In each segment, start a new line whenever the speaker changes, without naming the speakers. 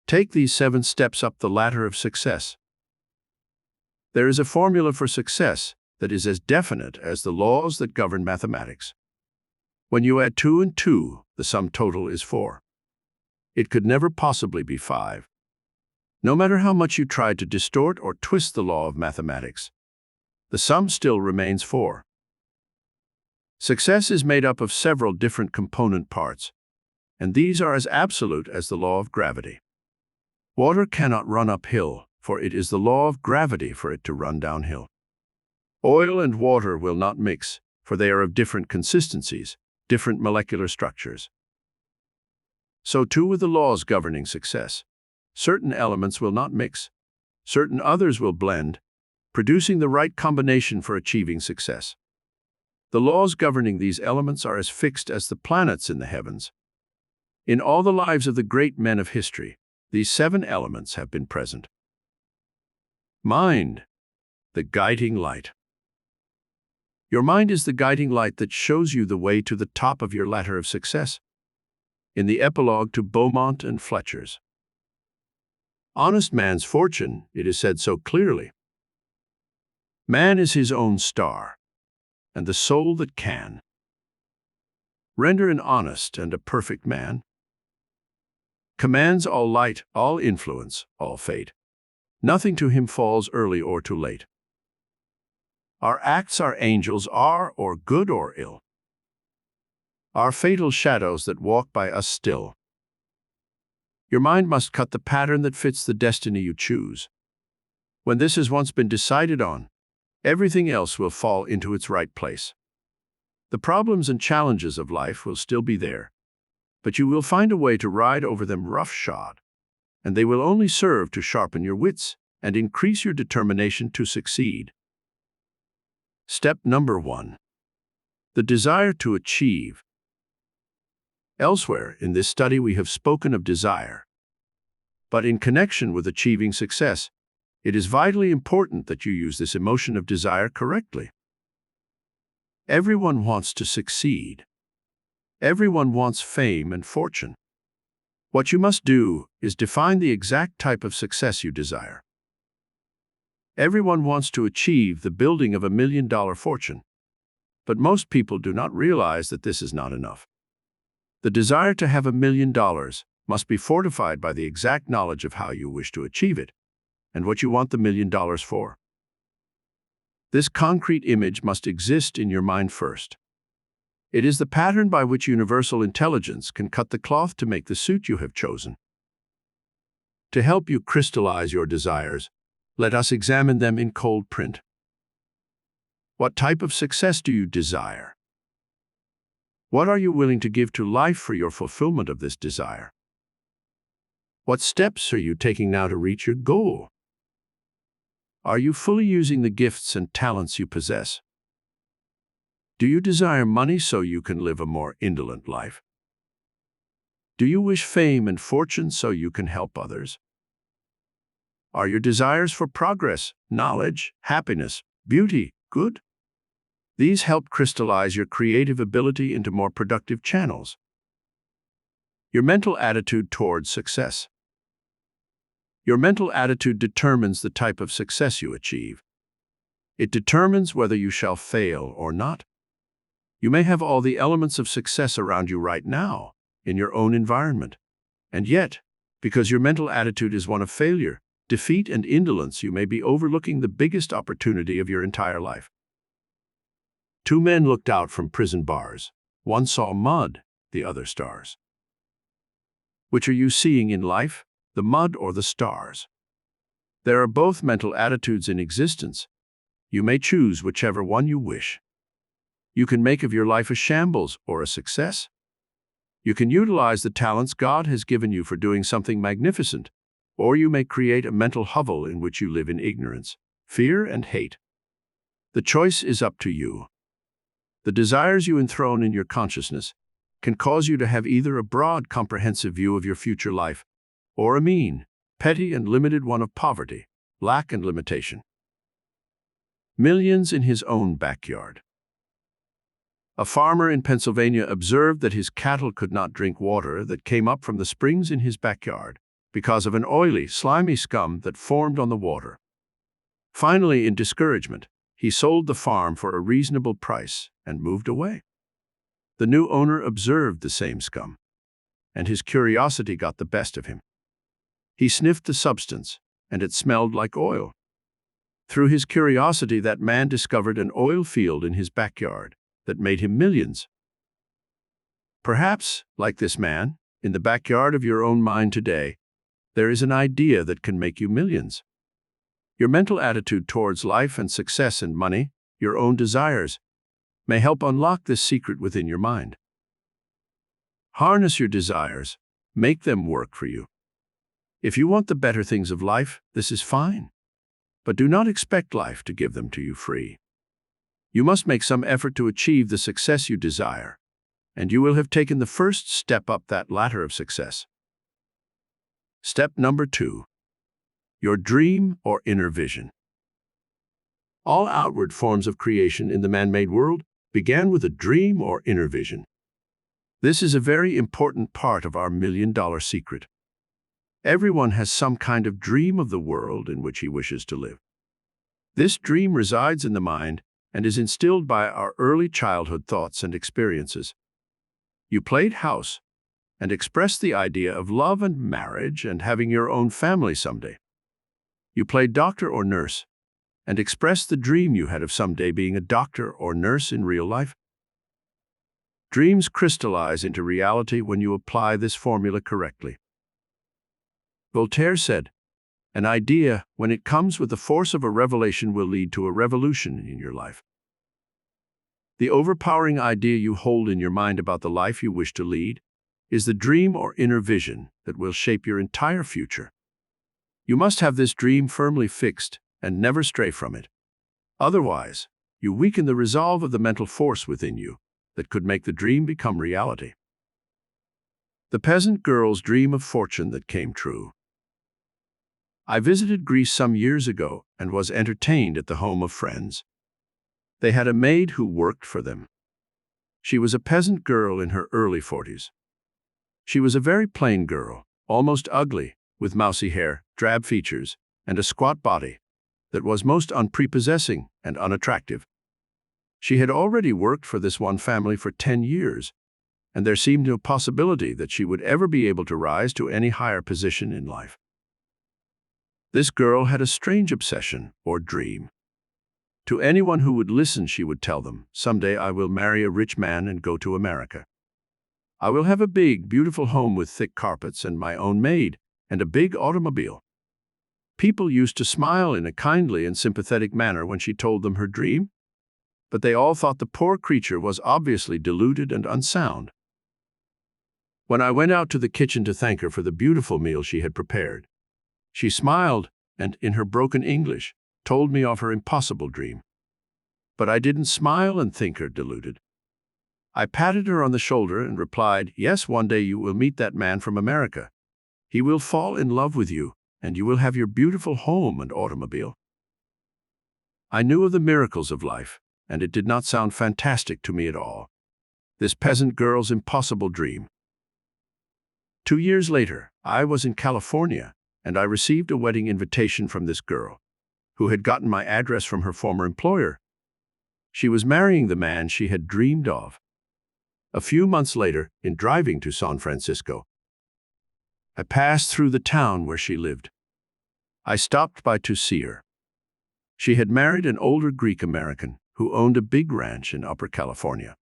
Take these 7 steps up the ladder of success. There is a formula for success that is as definite as the laws that govern mathematics. When you add 2 and 2, the sum total is 4. It could never possibly be 5. No matter how much you try to distort or twist the law of mathematics, the sum still remains 4. Success is made up of several different component parts, and these are as absolute as the law of gravity. Water cannot run uphill, for it is the law of gravity for it to run downhill. Oil and water will not mix, for they are of different consistencies, different molecular structures. So too with the laws governing success. Certain elements will not mix, certain others will blend, producing the right combination for achieving success. The laws governing these elements are as fixed as the planets in the heavens. In all the lives of the great men of history, these 7 elements have been present. Mind, the guiding light. Your mind is the guiding light that shows you the way to the top of your ladder of success. In the epilogue to Beaumont and Fletcher's Honest Man's Fortune, it is said so clearly. Man is his own star, and the soul that can render an honest and a perfect man, commands all light, all influence, all fate. Nothing to him falls early or too late. Our acts are angels are, or good or ill, are fatal shadows that walk by us still. Your mind must cut the pattern that fits the destiny you choose. When this has once been decided on, everything else will fall into its right place. The problems and challenges of life will still be there, but you will find a way to ride over them roughshod, and they will only serve to sharpen your wits and increase your determination to succeed. Step number 1. The desire to achieve. Elsewhere in this study we have spoken of desire, but in connection with achieving success, it is vitally important that you use this emotion of desire correctly. Everyone wants to succeed. Everyone wants fame and fortune. What you must do is define the exact type of success you desire. Everyone wants to achieve the building of $1 million fortune, but most people do not realize that this is not enough. The desire to have $1 million must be fortified by the exact knowledge of how you wish to achieve it and what you want the $1 million for. This concrete image must exist in your mind first. It is the pattern by which universal intelligence can cut the cloth to make the suit you have chosen. To help you crystallize your desires, let us examine them in cold print. What type of success do you desire? What are you willing to give to life for your fulfillment of this desire? What steps are you taking now to reach your goal? Are you fully using the gifts and talents you possess? Do you desire money so you can live a more indolent life? Do you wish fame and fortune so you can help others? Are your desires for progress, knowledge, happiness, beauty, good? These help crystallize your creative ability into more productive channels. Your mental attitude towards success. Your mental attitude determines the type of success you achieve. It determines whether you shall fail or not. You may have all the elements of success around you right now, in your own environment. And yet, because your mental attitude is one of failure, defeat, and indolence, you may be overlooking the biggest opportunity of your entire life. 2 men looked out from prison bars. One saw mud, the other stars. Which are you seeing in life, the mud or the stars? There are both mental attitudes in existence. You may choose whichever one you wish. You can make of your life a shambles or a success. You can utilize the talents God has given you for doing something magnificent, or you may create a mental hovel in which you live in ignorance, fear, and hate. The choice is up to you. The desires you enthrone in your consciousness can cause you to have either a broad, comprehensive view of your future life, or a mean, petty, and limited one of poverty, lack, and limitation. Millions in his own backyard. A farmer in Pennsylvania observed that his cattle could not drink water that came up from the springs in his backyard because of an oily, slimy scum that formed on the water. Finally, in discouragement, he sold the farm for a reasonable price and moved away. The new owner observed the same scum, and his curiosity got the best of him. He sniffed the substance, and it smelled like oil. Through his curiosity, that man discovered an oil field in his backyard that made him millions. Perhaps, like this man, in the backyard of your own mind today, there is an idea that can make you millions. Your mental attitude towards life and success and money, your own desires, may help unlock this secret within your mind. Harness your desires, make them work for you. If you want the better things of life, this is fine. But do not expect life to give them to you free. You must make some effort to achieve the success you desire, and you will have taken the first step up that ladder of success. Step number 2. Your dream or inner vision. All outward forms of creation in the man-made world began with a dream or inner vision. This is a very important part of our million-dollar secret. Everyone has some kind of dream of the world in which he wishes to live. This dream resides in the mind and is instilled by our early childhood thoughts and experiences. You played house and expressed the idea of love and marriage and having your own family someday. You played doctor or nurse and expressed the dream you had of someday being a doctor or nurse in real life. Dreams crystallize into reality when you apply this formula correctly. Voltaire said, "An idea, when it comes with the force of a revelation, will lead to a revolution in your life." The overpowering idea you hold in your mind about the life you wish to lead is the dream or inner vision that will shape your entire future. You must have this dream firmly fixed and never stray from it. Otherwise, you weaken the resolve of the mental force within you that could make the dream become reality. The peasant girl's dream of fortune that came true. I visited Greece some years ago and was entertained at the home of friends. They had a maid who worked for them. She was a peasant girl in her early 40s. She was a very plain girl, almost ugly, with mousy hair, drab features, and a squat body that was most unprepossessing and unattractive. She had already worked for this one family for 10 years, and there seemed no possibility that she would ever be able to rise to any higher position in life. This girl had a strange obsession or dream. To anyone who would listen, she would tell them, "Someday I will marry a rich man and go to America. I will have a big, beautiful home with thick carpets and my own maid and a big automobile." People used to smile in a kindly and sympathetic manner when she told them her dream, but they all thought the poor creature was obviously deluded and unsound. When I went out to the kitchen to thank her for the beautiful meal she had prepared, she smiled and, in her broken English, told me of her impossible dream. But I didn't smile and think her deluded. I patted her on the shoulder and replied, "Yes, one day you will meet that man from America. He will fall in love with you, and you will have your beautiful home and automobile." I knew of the miracles of life, and it did not sound fantastic to me at all. This peasant girl's impossible dream. 2 years later, I was in California, and I received a wedding invitation from this girl, who had gotten my address from her former employer. She was marrying the man she had dreamed of. A few months later, in driving to San Francisco, I passed through the town where she lived. I stopped by to see her. She had married an older Greek-American who owned a big ranch in Upper California.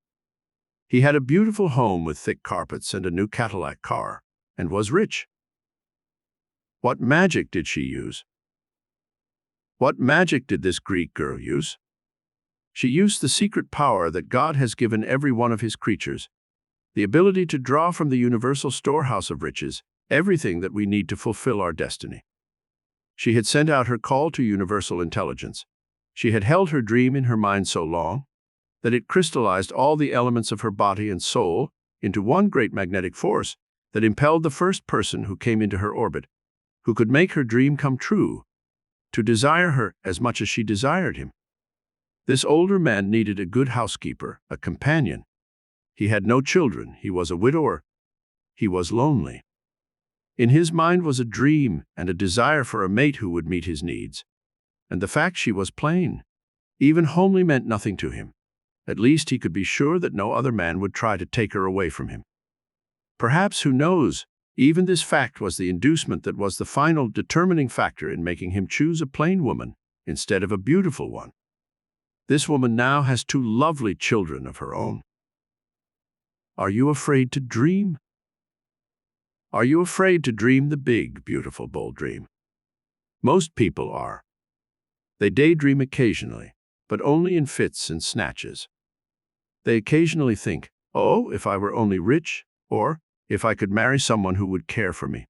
He had a beautiful home with thick carpets and a new Cadillac car, and was rich. What magic did she use? What magic did this Greek girl use? She used the secret power that God has given every one of His creatures, the ability to draw from the universal storehouse of riches everything that we need to fulfill our destiny. She had sent out her call to universal intelligence. She had held her dream in her mind so long that it crystallized all the elements of her body and soul into one great magnetic force that impelled the first person who came into her orbit, who could make her dream come true, to desire her as much as she desired him. This older man needed a good housekeeper, a companion. He had no children, he was a widower, he was lonely. In his mind was a dream and a desire for a mate who would meet his needs. And the fact she was plain, even homely, meant nothing to him. At least he could be sure that no other man would try to take her away from him. Perhaps, who knows, even this fact was the inducement that was the final determining factor in making him choose a plain woman instead of a beautiful one. This woman now has 2 lovely children of her own. Are you afraid to dream? Are you afraid to dream the big, beautiful, bold dream? Most people are. They daydream occasionally, but only in fits and snatches. They occasionally think, oh, if I were only rich, or if I could marry someone who would care for me.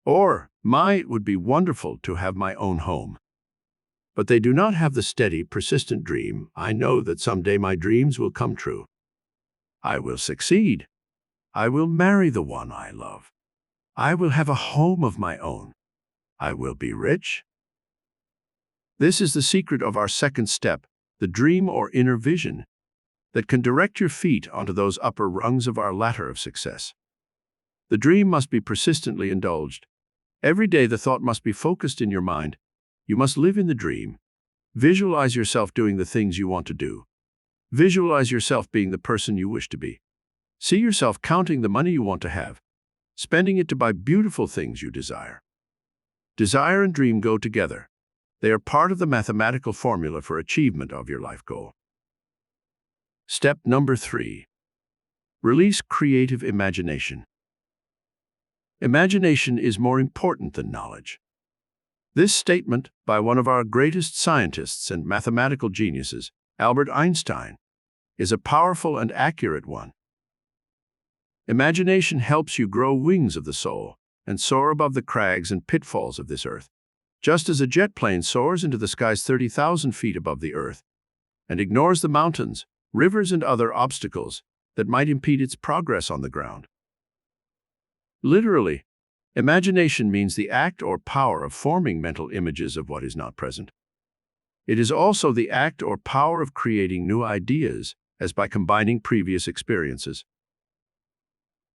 Or, it would be wonderful to have my own home. But they do not have the steady, persistent dream, I know that someday my dreams will come true. I will succeed. I will marry the one I love. I will have a home of my own. I will be rich. This is the secret of our second step, the dream or inner vision, that can direct your feet onto those upper rungs of our ladder of success. The dream must be persistently indulged. Every day the thought must be focused in your mind. You must live in the dream. Visualize yourself doing the things you want to do. Visualize yourself being the person you wish to be. See yourself counting the money you want to have, spending it to buy beautiful things you desire. Desire and dream go together. They are part of the mathematical formula for achievement of your life goal. Step number 3. Release creative imagination. Imagination is more important than knowledge. This statement, by one of our greatest scientists and mathematical geniuses, Albert Einstein, is a powerful and accurate one. Imagination helps you grow wings of the soul and soar above the crags and pitfalls of this earth, just as a jet plane soars into the skies 30,000 feet above the earth and ignores the mountains, rivers, and other obstacles that might impede its progress on the ground. Literally, imagination means the act or power of forming mental images of what is not present. It is also the act or power of creating new ideas, as by combining previous experiences.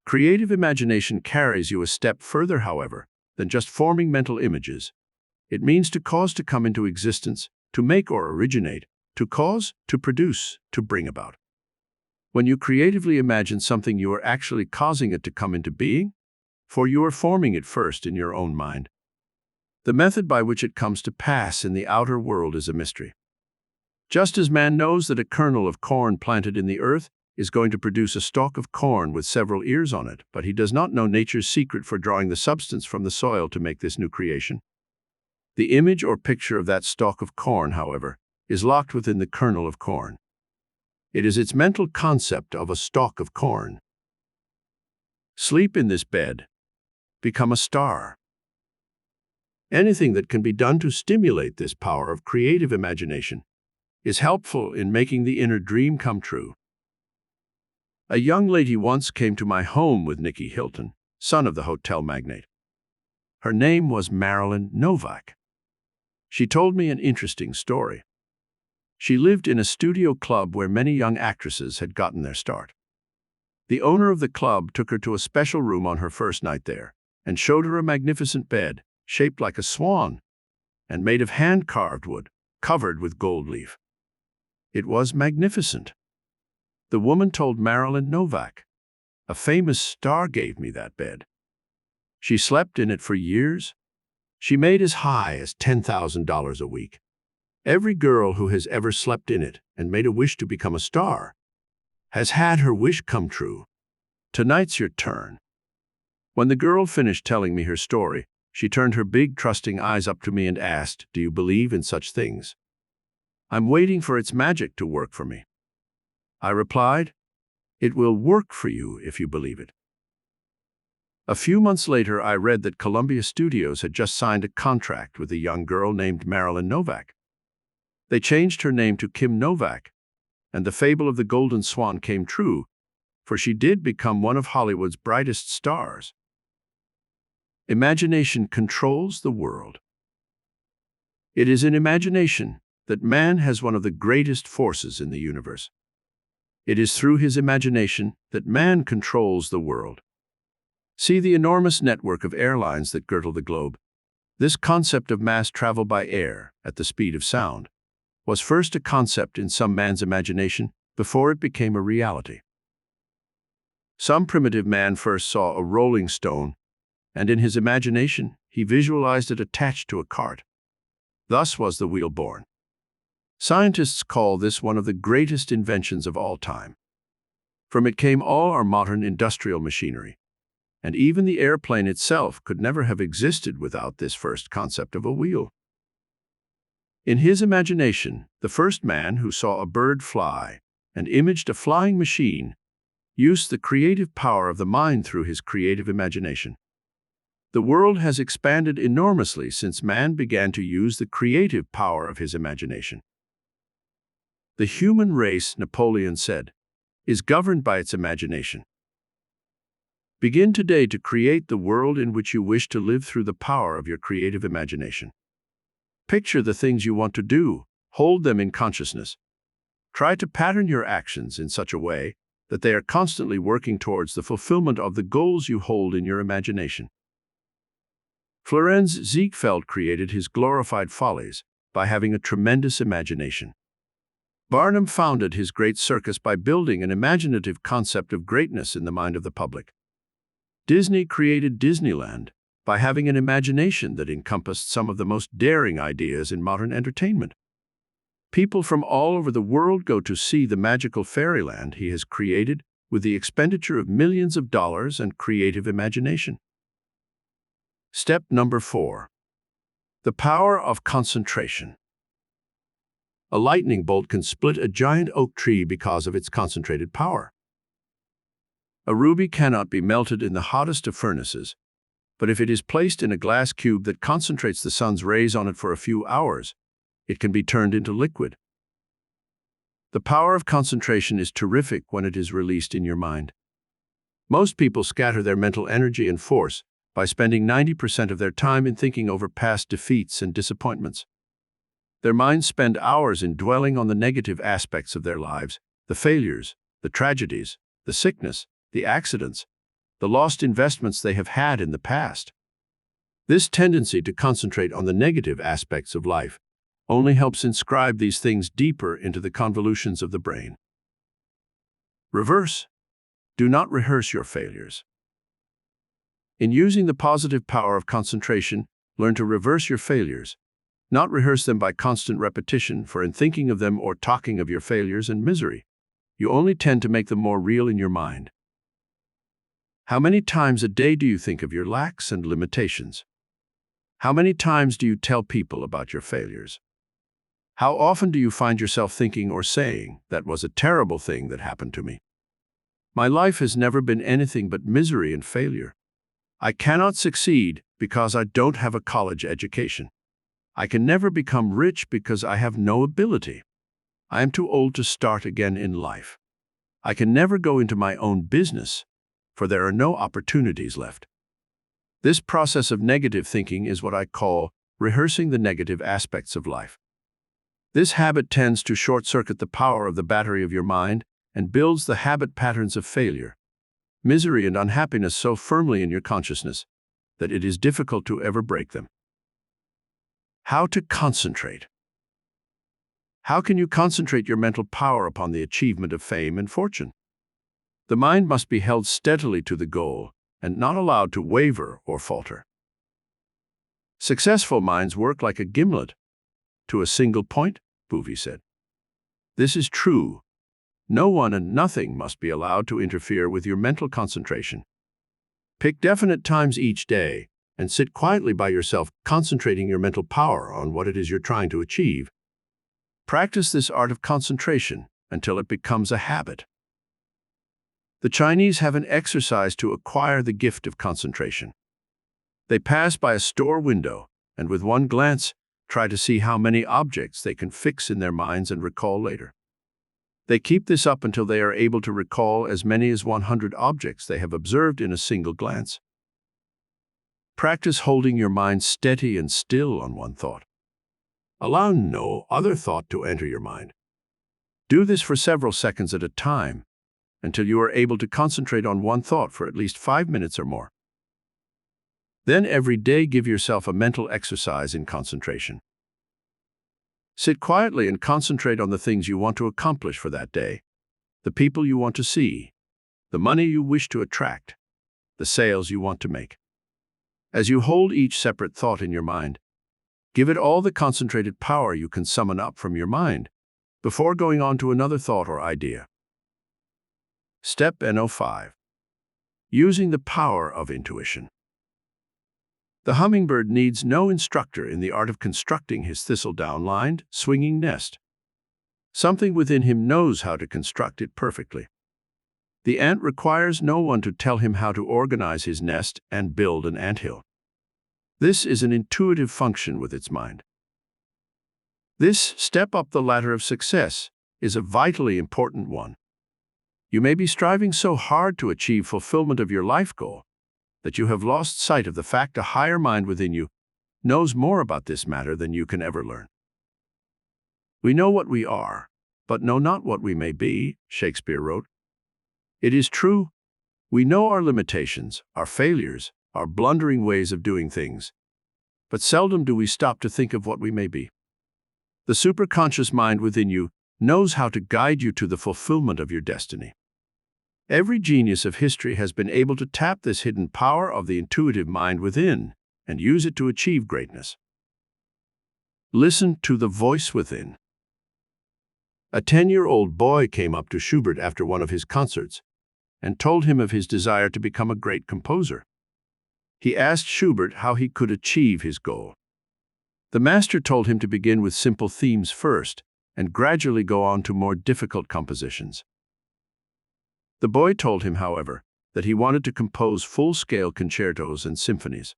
Creative imagination carries you a step further, however, than just forming mental images. It means to cause to come into existence, to make or originate, to cause, to produce, to bring about. When you creatively imagine something, you are actually causing it to come into being, for you are forming it first in your own mind. The method by which it comes to pass in the outer world is a mystery. Just as man knows that a kernel of corn planted in the earth is going to produce a stalk of corn with several ears on it, but he does not know nature's secret for drawing the substance from the soil to make this new creation. The image or picture of that stalk of corn, however, is locked within the kernel of corn. It is its mental concept of a stalk of corn. Sleep in this bed. Become a star. Anything that can be done to stimulate this power of creative imagination is helpful in making the inner dream come true. A young lady once came to my home with Nicky Hilton, son of the hotel magnate. Her name was Marilyn Novak. She told me an interesting story. She lived in a studio club where many young actresses had gotten their start. The owner of the club took her to a special room on her first night there and showed her a magnificent bed, shaped like a swan, and made of hand-carved wood, covered with gold leaf. It was magnificent. The woman told Marilyn Novak, "A famous star gave me that bed. She slept in it for years. She made as high as $10,000 a week. Every girl who has ever slept in it and made a wish to become a star has had her wish come true. Tonight's your turn." When the girl finished telling me her story, she turned her big, trusting eyes up to me and asked, "Do you believe in such things?" "I'm waiting for its magic to work for me." I replied, "It will work for you if you believe it." A few months later, I read that Columbia Studios had just signed a contract with a young girl named Marilyn Novak. They changed her name to Kim Novak, and the fable of the Golden Swan came true, for she did become one of Hollywood's brightest stars. Imagination controls the world. It is in imagination that man has one of the greatest forces in the universe. It is through his imagination that man controls the world. See the enormous network of airlines that girdle the globe. This concept of mass travel by air at the speed of sound was first a concept in some man's imagination before it became a reality. Some primitive man first saw a rolling stone, and in his imagination he visualized it attached to a cart. Thus was the wheel born. Scientists call this one of the greatest inventions of all time. From it came all our modern industrial machinery, and even the airplane itself could never have existed without this first concept of a wheel. In his imagination, the first man who saw a bird fly and imaged a flying machine used the creative power of the mind through his creative imagination. The world has expanded enormously since man began to use the creative power of his imagination. The human race, Napoleon said, is governed by its imagination. Begin today to create the world in which you wish to live through the power of your creative imagination. Picture the things you want to do, hold them in consciousness. Try to pattern your actions in such a way that they are constantly working towards the fulfillment of the goals you hold in your imagination. Florenz Ziegfeld created his glorified follies by having a tremendous imagination. Barnum founded his great circus by building an imaginative concept of greatness in the mind of the public. Disney created Disneyland by having an imagination that encompassed some of the most daring ideas in modern entertainment. People from all over the world go to see the magical fairyland he has created with the expenditure of millions of dollars and creative imagination. Step number 4. The power of concentration. A lightning bolt can split a giant oak tree because of its concentrated power. A ruby cannot be melted in the hottest of furnaces, but if it is placed in a glass cube that concentrates the sun's rays on it for a few hours, it can be turned into liquid. The power of concentration is terrific when it is released in your mind. Most people scatter their mental energy and force by spending 90% of their time in thinking over past defeats and disappointments. Their minds spend hours in dwelling on the negative aspects of their lives, the failures, the tragedies, the sickness, the accidents, the lost investments they have had in the past. This tendency to concentrate on the negative aspects of life only helps inscribe these things deeper into the convolutions of the brain. Reverse. Do not rehearse your failures. In using the positive power of concentration, learn to reverse your failures, not rehearse them by constant repetition, for in thinking of them or talking of your failures and misery, you only tend to make them more real in your mind. How many times a day do you think of your lacks and limitations? How many times do you tell people about your failures? How often do you find yourself thinking or saying, "That was a terrible thing that happened to me. My life has never been anything but misery and failure. I cannot succeed because I don't have a college education. I can never become rich because I have no ability. I am too old to start again in life. I can never go into my own business, for there are no opportunities left." This process of negative thinking is what I call rehearsing the negative aspects of life. This habit tends to short-circuit the power of the battery of your mind and builds the habit patterns of failure, misery, and unhappiness so firmly in your consciousness that it is difficult to ever break them. How to concentrate. How can you concentrate your mental power upon the achievement of fame and fortune? The mind must be held steadily to the goal and not allowed to waver or falter. Successful minds work like a gimlet to a single point, Bouvier said. This is true. No one and nothing must be allowed to interfere with your mental concentration. Pick definite times each day and sit quietly by yourself, concentrating your mental power on what it is you're trying to achieve. Practice this art of concentration until it becomes a habit. The Chinese have an exercise to acquire the gift of concentration. They pass by a store window and with one glance try to see how many objects they can fix in their minds and recall later. They keep this up until they are able to recall as many as 100 objects they have observed in a single glance. Practice holding your mind steady and still on one thought. Allow no other thought to enter your mind. Do this for several seconds at a time until you are able to concentrate on one thought for at least 5 minutes or more. Then every day give yourself a mental exercise in concentration. Sit quietly and concentrate on the things you want to accomplish for that day, the people you want to see, the money you wish to attract, the sales you want to make. As you hold each separate thought in your mind, give it all the concentrated power you can summon up from your mind before going on to another thought or idea. Step No5. Using the power of intuition. The hummingbird needs no instructor in the art of constructing his thistledown-lined, swinging nest. Something within him knows how to construct it perfectly. The ant requires no one to tell him how to organize his nest and build an anthill. This is an intuitive function with its mind. This step up the ladder of success is a vitally important one. You may be striving so hard to achieve fulfillment of your life goal that you have lost sight of the fact a higher mind within you knows more about this matter than you can ever learn. We know what we are, but know not what we may be, Shakespeare wrote. It is true, we know our limitations, our failures, our blundering ways of doing things, but seldom do we stop to think of what we may be. The superconscious mind within you knows how to guide you to the fulfillment of your destiny. Every genius of history has been able to tap this hidden power of the intuitive mind within and use it to achieve greatness. Listen to the voice within. A 10-year-old boy came up to Schubert after one of his concerts and told him of his desire to become a great composer. He asked Schubert how he could achieve his goal. The master told him to begin with simple themes first and gradually go on to more difficult compositions. The boy told him, however, that he wanted to compose full-scale concertos and symphonies.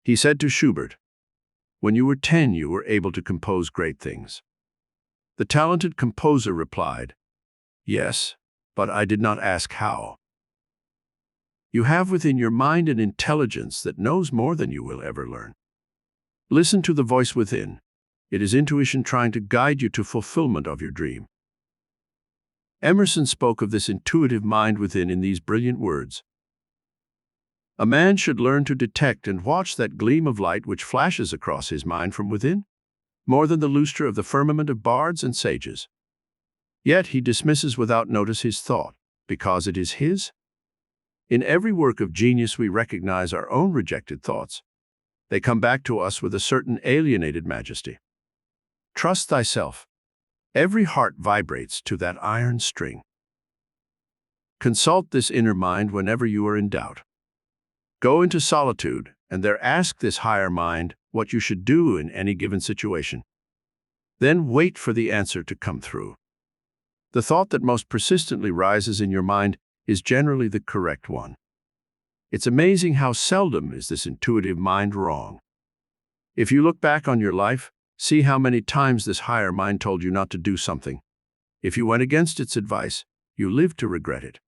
He said to Schubert, "When you were 10, you were able to compose great things." The talented composer replied, "Yes, but I did not ask how." You have within your mind an intelligence that knows more than you will ever learn. Listen to the voice within. It is intuition trying to guide you to fulfillment of your dream. Emerson spoke of this intuitive mind within in these brilliant words. A man should learn to detect and watch that gleam of light which flashes across his mind from within, more than the lustre of the firmament of bards and sages. Yet he dismisses without notice his thought, because it is his. In every work of genius we recognize our own rejected thoughts. They come back to us with a certain alienated majesty. Trust thyself. Every heart vibrates to that iron string. Consult this inner mind whenever you are in doubt. Go into solitude and there ask this higher mind what you should do in any given situation. Then wait for the answer to come through. The thought that most persistently rises in your mind is generally the correct one. It's amazing how seldom is this intuitive mind wrong. If you look back on your life, see how many times this higher mind told you not to do something. If you went against its advice, you lived to regret it.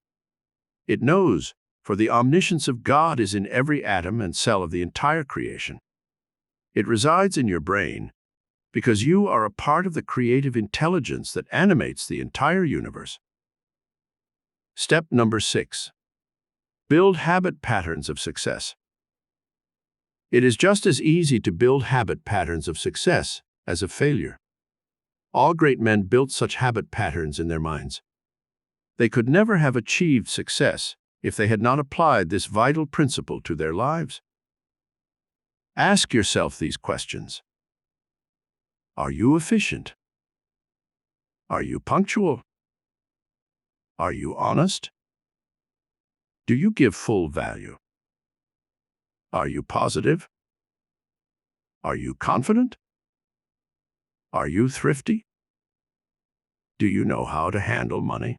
It knows, for the omniscience of God is in every atom and cell of the entire creation. It resides in your brain because you are a part of the creative intelligence that animates the entire universe. Step number 6. Build habit patterns of success. It is just as easy to build habit patterns of success as of failure. All great men built such habit patterns in their minds. They could never have achieved success if they had not applied this vital principle to their lives. Ask yourself these questions. Are you efficient? Are you punctual? Are you honest? Do you give full value? Are you positive? Are you confident? Are you thrifty? Do you know how to handle money?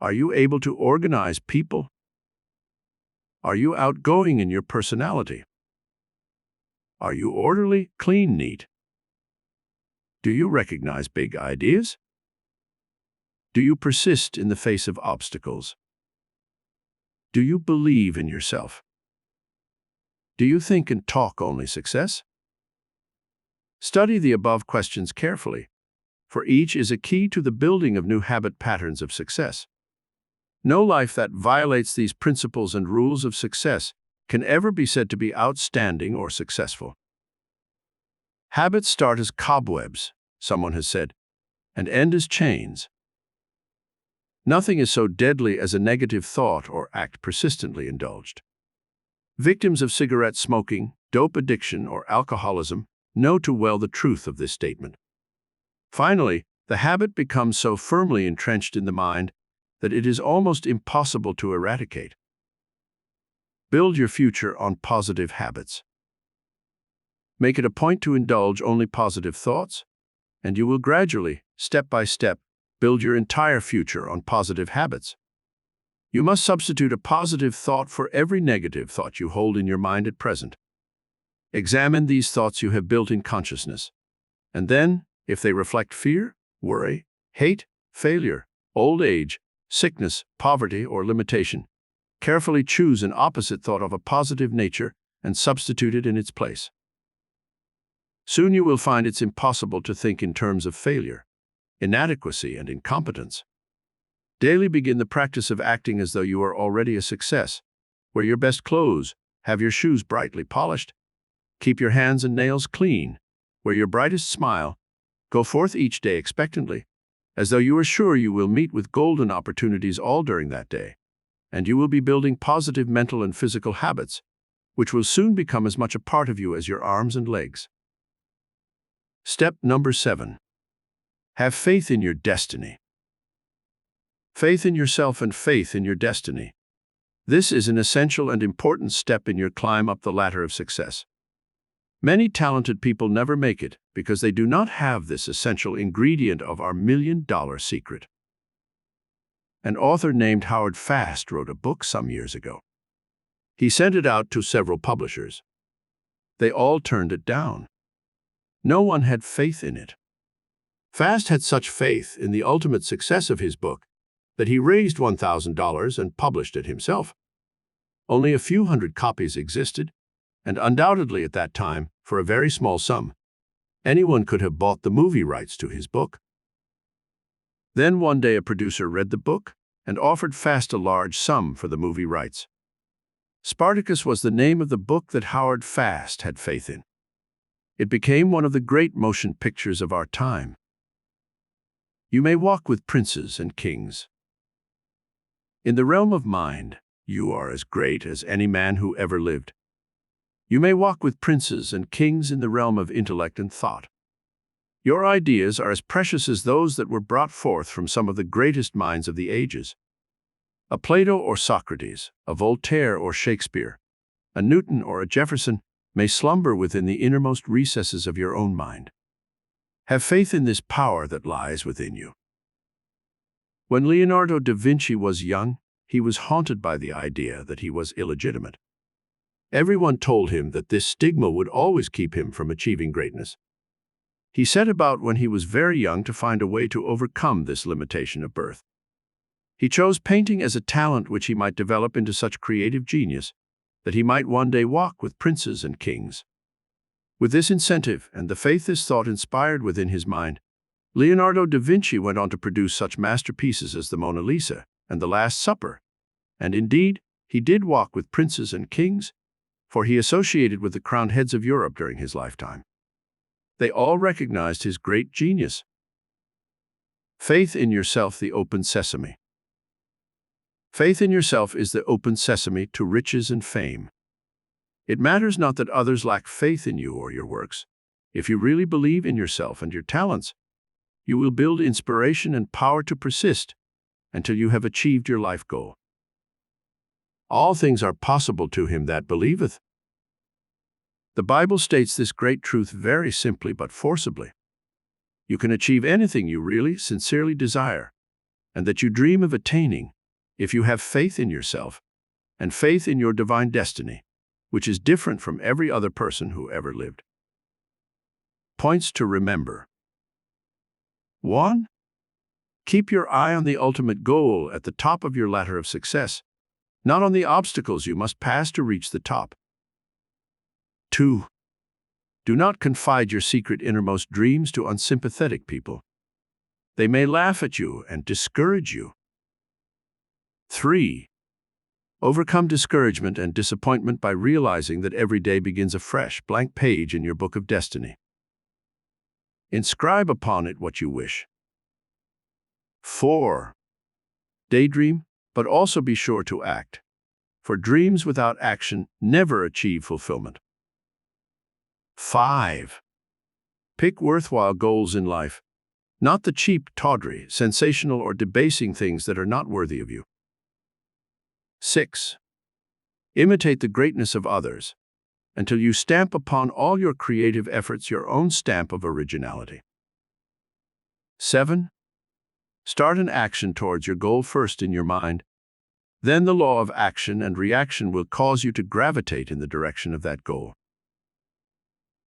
Are you able to organize people? Are you outgoing in your personality? Are you orderly, clean, neat? Do you recognize big ideas? Do you persist in the face of obstacles? Do you believe in yourself? Do you think and talk only success? Study the above questions carefully, for each is a key to the building of new habit patterns of success. No life that violates these principles and rules of success can ever be said to be outstanding or successful. Habits start as cobwebs, someone has said, and end as chains. Nothing is so deadly as a negative thought or act persistently indulged. Victims of cigarette smoking, dope addiction, or alcoholism know too well the truth of this statement. Finally, the habit becomes so firmly entrenched in the mind that it is almost impossible to eradicate. Build your future on positive habits. Make it a point to indulge only positive thoughts, and you will gradually, step by step, build your entire future on positive habits. You must substitute a positive thought for every negative thought you hold in your mind at present. Examine these thoughts you have built in consciousness, and then, if they reflect fear, worry, hate, failure, old age, sickness, poverty, or limitation, carefully choose an opposite thought of a positive nature and substitute it in its place. Soon you will find it's impossible to think in terms of failure, inadequacy, and incompetence. Daily begin the practice of acting as though you are already a success. Wear your best clothes, have your shoes brightly polished, keep your hands and nails clean, wear your brightest smile, go forth each day expectantly, as though you are sure you will meet with golden opportunities all during that day, and you will be building positive mental and physical habits, which will soon become as much a part of you as your arms and legs. Step number 7. Have faith in your destiny. Faith in yourself and faith in your destiny. This is an essential and important step in your climb up the ladder of success. Many talented people never make it because they do not have this essential ingredient of our $1,000,000 secret. An author named Howard Fast wrote a book some years ago. He sent it out to several publishers. They all turned it down. No one had faith in it. Fast had such faith in the ultimate success of his book that he raised $1,000 and published it himself. Only a few hundred copies existed, and undoubtedly at that time, for a very small sum, anyone could have bought the movie rights to his book. Then one day a producer read the book and offered Fast a large sum for the movie rights. Spartacus was the name of the book that Howard Fast had faith in. It became one of the great motion pictures of our time. You may walk with princes and kings. In the realm of mind, you are as great as any man who ever lived. You may walk with princes and kings in the realm of intellect and thought. Your ideas are as precious as those that were brought forth from some of the greatest minds of the ages. A Plato or Socrates, a Voltaire or Shakespeare, a Newton or a Jefferson may slumber within the innermost recesses of your own mind. Have faith in this power that lies within you. When Leonardo da Vinci was young, he was haunted by the idea that he was illegitimate. Everyone told him that this stigma would always keep him from achieving greatness. He set about when he was very young to find a way to overcome this limitation of birth. He chose painting as a talent which he might develop into such creative genius that he might one day walk with princes and kings. With this incentive and the faith this thought inspired within his mind, Leonardo da Vinci went on to produce such masterpieces as the Mona Lisa and the Last Supper. And indeed, he did walk with princes and kings, for he associated with the crowned heads of Europe during his lifetime. They all recognized his great genius. Faith in yourself, the open sesame. Faith in yourself is the open sesame to riches and fame. It matters not that others lack faith in you or your works. If you really believe in yourself and your talents, you will build inspiration and power to persist until you have achieved your life goal. All things are possible to him that believeth. The Bible states this great truth very simply but forcibly. You can achieve anything you really, sincerely desire, and that you dream of attaining, if you have faith in yourself and faith in your divine destiny, which is different from every other person who ever lived. Points to remember. 1. Keep your eye on the ultimate goal at the top of your ladder of success, not on the obstacles you must pass to reach the top. 2. Do not confide your secret innermost dreams to unsympathetic people. They may laugh at you and discourage you. 3. Overcome discouragement and disappointment by realizing that every day begins a fresh, blank page in your book of destiny. Inscribe upon it what you wish. 4. Daydream, but also be sure to act, for dreams without action never achieve fulfillment. 5. Pick worthwhile goals in life, not the cheap, tawdry, sensational, or debasing things that are not worthy of you. 6. Imitate the greatness of others until you stamp upon all your creative efforts your own stamp of originality. 7. Start an action towards your goal first in your mind. Then the law of action and reaction will cause you to gravitate in the direction of that goal.